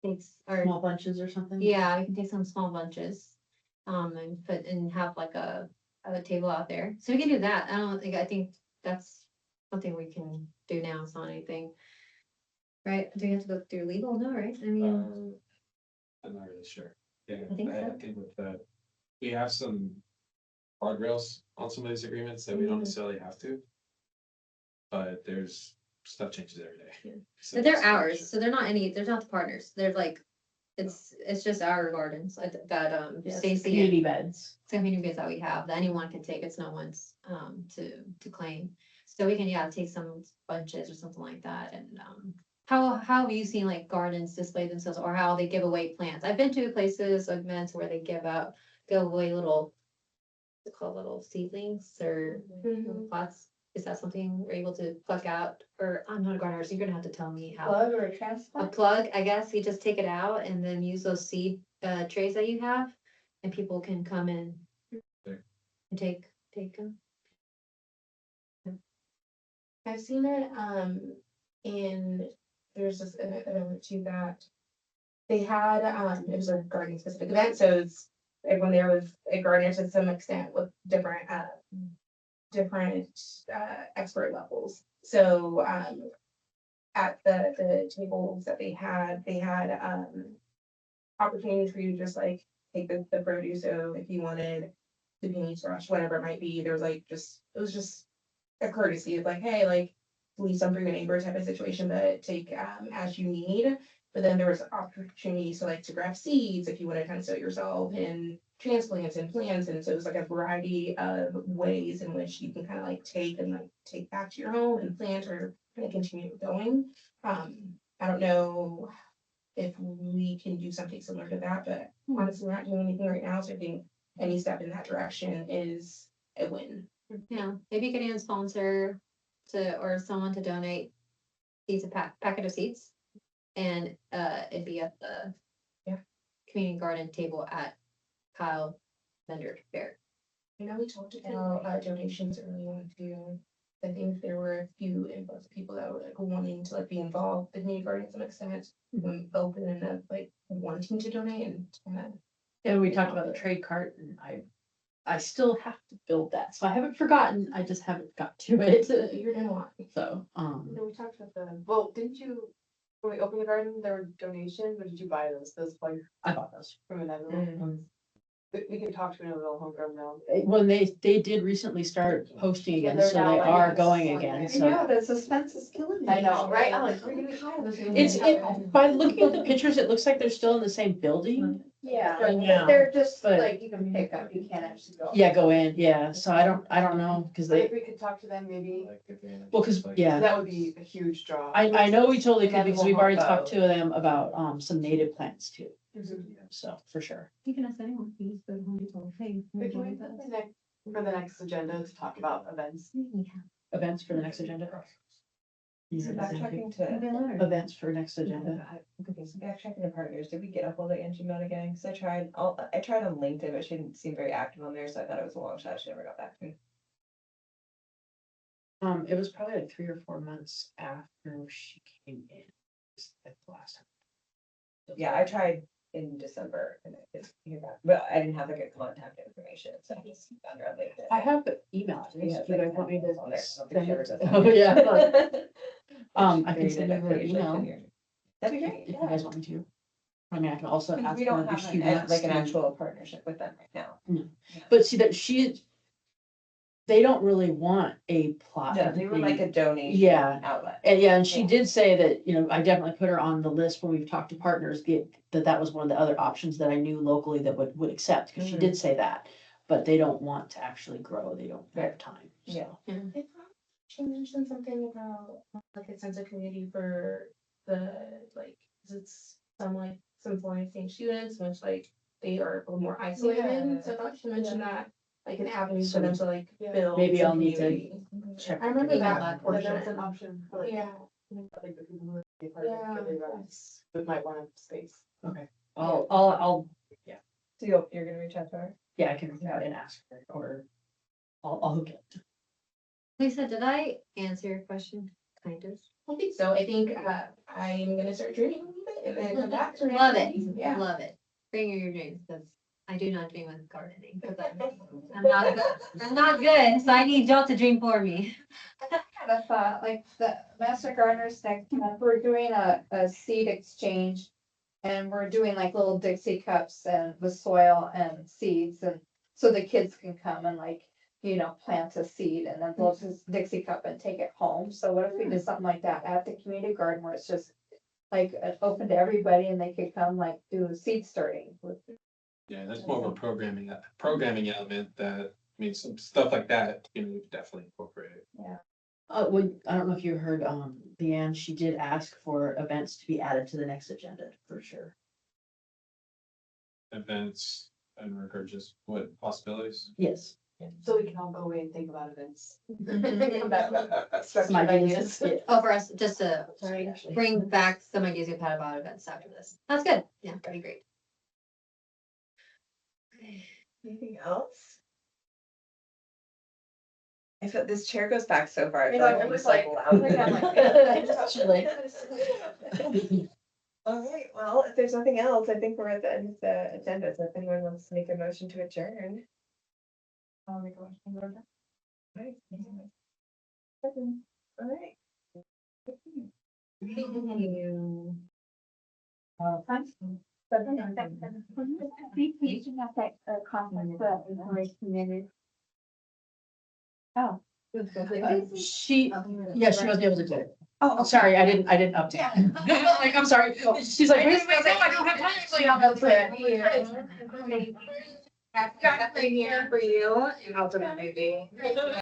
take, or, Small bunches or something? yeah, we can take some small bunches. And have like a table out there. So we can do that. I think that's something we can do now. It's not anything. Right? Do we have to go through legal? No, right? I mean, I'm not really sure. Yeah, I think so. I think with the, we have some guardrails on some of these agreements that we don't necessarily have to. But there's stuff changes every day. So but they're just to make ours, sure. so they're not the partners. They're like, it's just our gardens that Yes, Stacy community and beds. communities that we have that anyone can take. It's no one's to claim. So we can, take some bunches or something like that and how have you seen like gardens display themselves or how they give away plants? I've been to places, events where they give away little, they call little seedlings or Mhm. plots. Is that something we're able to pluck out? Or I'm not a gardener, so you're gonna have to tell me how. Plug or A transplant? plug, I guess, you just take it out and then use those seed trays that you have and people can come in There. and take them. I've seen it, in, there's this, event too that they had, it was a gardening specific event, so it's, everyone there was a gardener to some extent with different, expert levels. So, at the tables that they had, opportunities for you to just like take the produce, so if you wanted the beans, rush, whatever it might be, there was like just, it was just a courtesy of like, hey, like, leave some for your neighbor type of situation, but take as you need. But then there was opportunities to like to grab seeds if you want to kind of sow it yourself and transplants and plants. And so it was like a variety of ways in which you can kind of like take back to your home and plant or kind of continue going. I don't know if we can do something similar to that, but honestly, we're not doing anything right now. So I think any step in that direction is a win. Yeah, maybe getting a sponsor or someone to donate seeds, packet of seeds. And it'd be at the community garden table at Kyle Vendor Fair. I know we talked about donations early on too. I think there were a few influx of people that were like wanting to like be involved in community gardening to some extent, open and like wanting to donate and And we talked about the trade cart and I still have to build that, so I haven't forgotten, I just haven't got to it. you're gonna want. So, And we talked about well, didn't you, when we opened the garden, there were donations, or did you buy those like I bought those. from Inevitable? We can talk to Inevitable Homegrown now. When they did recently start posting Yeah, again, they're so now they like are this going one again, there. I so. know, the suspense is killing me. I know, right? I'm like, where do we hide this? By looking at the pictures, it looks like they're still in the same building. Yeah, Right now, they're just but- like, you can pick up, you can't actually go. Yeah, go in, yeah, so I don't know, cause If they, we could talk to them, maybe, well, cause, yeah. that would be a huge draw. I know we totally could, because Inevitable we've already Home talked to them about, some native plants too, Mhm. so, for sure. You can ask anyone, you just go to Home Depot, hey. But can we put for the next agenda to talk about events? Events for the next agenda. So backtracking to, Events for next agenda. okay, so backtracking to partners, did we get a hold of Angie Madigan? Cause I tried on LinkedIn, but she didn't seem very active on there, so I thought it was a long shot, she never got back to me. It was probably like 3 or 4 months after she came in. Like the last time. Yeah, I tried in December and I didn't hear back, but I didn't have like a contact information, so I just found her on LinkedIn. I have the email. Do Yeah, you it's like guys want me to on there. I don't think send she ever it? does Oh, that. yeah. I can Read send it you at her page, email. here. That'd be great, If you yeah. guys want me to. I mean, I can also Because ask we her don't if have she wants like an to. actual partnership with them right now. But see that they don't really want a plot. No, they were like a donation Yeah. outlet. And yeah, and she Yeah. did say that, I definitely put her on the list when we've talked to partners, that was one of the other options that I knew locally that would accept, because she did say that. But they don't want to actually grow, they don't have time. so. Yeah. She mentioned something about like a sense of community for the like, 'cause it's some foreign exchange students, which like they are a little more isolated. Yeah. So I thought she mentioned that like an avenue for them to like Yeah. build. Maybe some I'll need to community. check I remember with that her. portion. There was an option for like, Yeah. like the people who live in the apartment, get events, but might want a space. I'll, So you're gonna reach out to her? yeah, I can reach out and ask her, or I'll hook it. Lisa, did I answer your question? Kind of. I think so. I think I'm gonna start dreaming a little bit and then come back to Love it, Yeah. love it. Bring your dreams, because I do not dream with gardening, because I'm not good. I'm not good, so I need y'all to dream for me. Kind of thought, like, the Master Gardeners next month, we're doing a seed exchange. And we're doing like little Dixie cups and with soil and seeds, and so the kids can come and like, plant a seed and then blow this Dixie cup and take it home. So what if we did something like that at the community garden where it's just like open to everybody and they could come like do seed starting with. Yeah, that's more of a programming element that, some stuff like that, we could definitely incorporate it. I don't know if you heard, Leanne, she did ask for events to be added to the next agenda for sure. Events and regard just what possibilities? Yes. So we can all go away and think about events. Mhm. Come back with Some structured ideas. ideas. Oh, for us, just to Sorry, Ashley. bring back some ideas we've had about events after this. That's good. Yeah, that'd be great. Anything else? I feel this chair goes back so far. I feel know, like it I'm was just like like- loud. Actually. All right, well, if there's nothing else, I think we're at the end of the agenda. So if anyone wants to make a motion to adjourn. I'll make a motion to go. Right. All right. Thank you. Oh. She, yeah, she wasn't able to do it. Oh, sorry, I didn't update. Like, I'm sorry. She's like, wait, I don't have time. So, yeah, that's it. Got it right here for you, and I'll do it maybe.